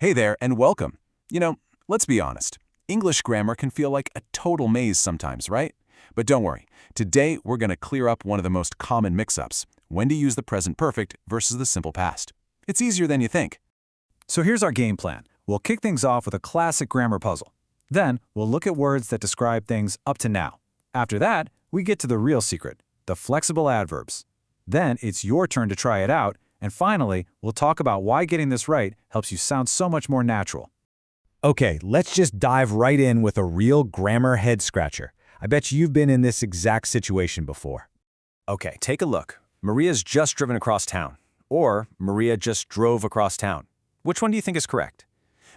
Hey there, and welcome. Let's be honest. English grammar can feel like a total maze sometimes, right? But don't worry. Today, we're going to clear up one of the most common mix-ups, when to use the present perfect versus the simple past. It's easier than you think. So here's our game plan. We'll kick things off with a classic grammar puzzle. Then, we'll look at words that describe things up to now. After that, we get to the real secret, the flexible adverbs. Then, it's your turn to try it out, and finally, we'll talk about why getting this right helps you sound so much more natural. Okay, let's just dive right in with a real grammar head-scratcher. I bet you've been in this exact situation before. Okay, take a look. Maria's just driven across town. Or Maria just drove across town. Which one do you think is correct?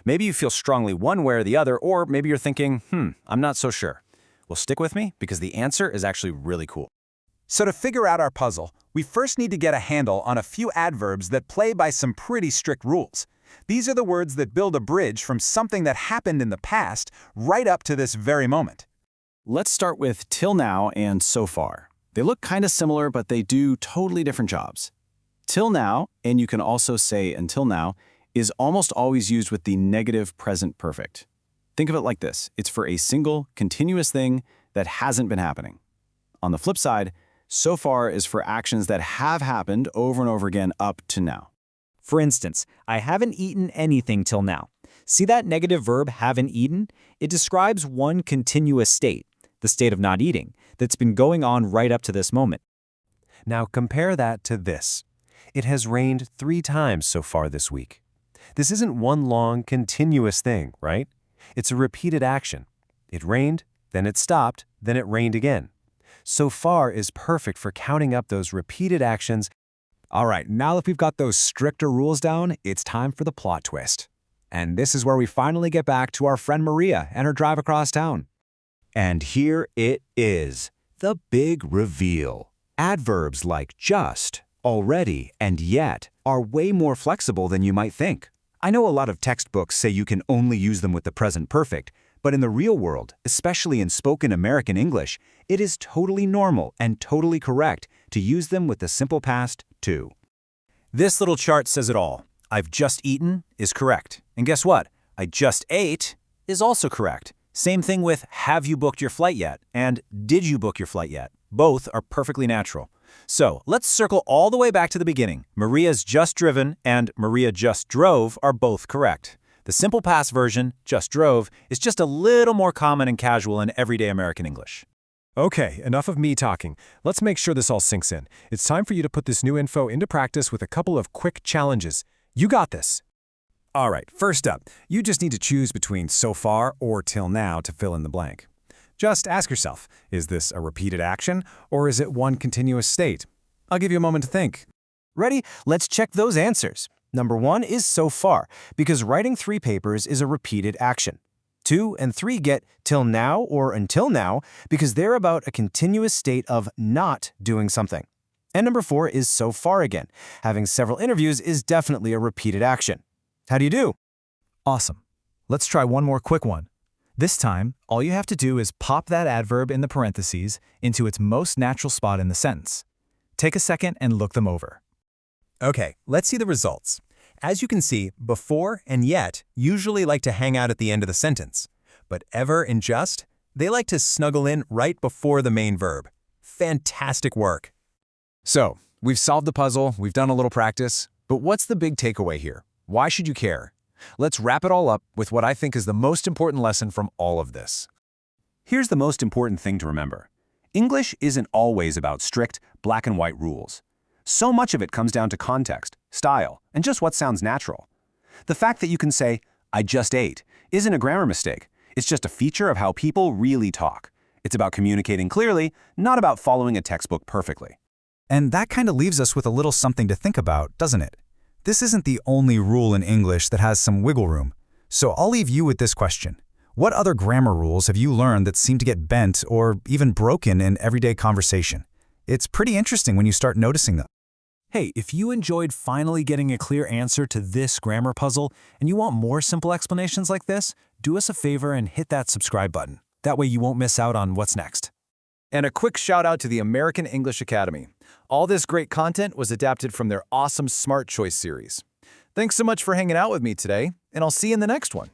Maybe you feel strongly one way or the other, or maybe you're thinking, I'm not so sure. Well, stick with me, because the answer is actually really cool. So to figure out our puzzle, we first need to get a handle on a few adverbs that play by some pretty strict rules. These are the words that build a bridge from something that happened in the past right up to this very moment. Let's start with till now and so far. They look kind of similar, but they do totally different jobs. Till now, and you can also say until now, is almost always used with the negative present perfect. Think of it like this. It's for a single, continuous thing that hasn't been happening. On the flip side, so far is for actions that have happened over and over again up to now. For instance, I haven't eaten anything till now. See that negative verb haven't eaten? It describes one continuous state, the state of not eating, that's been going on right up to this moment. Now compare that to this. It has rained 3 times so far this week. This isn't one long, continuous thing, right? It's a repeated action. It rained, then it stopped, then it rained again. So far is perfect for counting up those repeated actions. All right, now that we've got those stricter rules down, it's time for the plot twist. And this is where we finally get back to our friend Maria and her drive across town. And here it is, the big reveal. Adverbs like just, already, and yet are way more flexible than you might think. I know a lot of textbooks say you can only use them with the present perfect, but in the real world, especially in spoken American English, it is totally normal and totally correct to use them with the simple past, too. This little chart says it all. I've just eaten is correct. And guess what? I just ate is also correct. Same thing with have you booked your flight yet? And did you book your flight yet? Both are perfectly natural. So let's circle all the way back to the beginning. Maria's just driven and Maria just drove are both correct. The simple past version, just drove, is just a little more common and casual in everyday American English. Okay, enough of me talking. Let's make sure this all sinks in. It's time for you to put this new info into practice with a couple of quick challenges. You got this. All right, first up, you just need to choose between so far or till now to fill in the blank. Just ask yourself, is this a repeated action or is it one continuous state? I'll give you a moment to think. Ready? Let's check those answers. Number 1 is so far, because writing 3 papers is a repeated action. 2 and 3 get till now or until now because they're about a continuous state of not doing something. And number 4 is so far again. Having several interviews is definitely a repeated action. How do you do? Awesome. Let's try one more quick one. This time, all you have to do is pop that adverb in the parentheses into its most natural spot in the sentence. Take a second and look them over. Okay, let's see the results. As you can see, before and yet usually like to hang out at the end of the sentence. But ever and just, they like to snuggle in right before the main verb. Fantastic work. So, we've solved the puzzle, we've done a little practice, but what's the big takeaway here? Why should you care? Let's wrap it all up with what I think is the most important lesson from all of this. Here's the most important thing to remember. English isn't always about strict, black and white rules. So much of it comes down to context, style, and just what sounds natural. The fact that you can say, I just ate, isn't a grammar mistake. It's just a feature of how people really talk. It's about communicating clearly, not about following a textbook perfectly. And that kind of leaves us with a little something to think about, doesn't it? This isn't the only rule in English that has some wiggle room. So I'll leave you with this question. What other grammar rules have you learned that seem to get bent or even broken in everyday conversation? It's pretty interesting when you start noticing them. Hey, if you enjoyed finally getting a clear answer to this grammar puzzle and you want more simple explanations like this, do us a favor and hit that subscribe button. That way you won't miss out on what's next. And a quick shout out to the American English Academy. All this great content was adapted from their awesome Smart Choice series. Thanks so much for hanging out with me today, and I'll see you in the next one.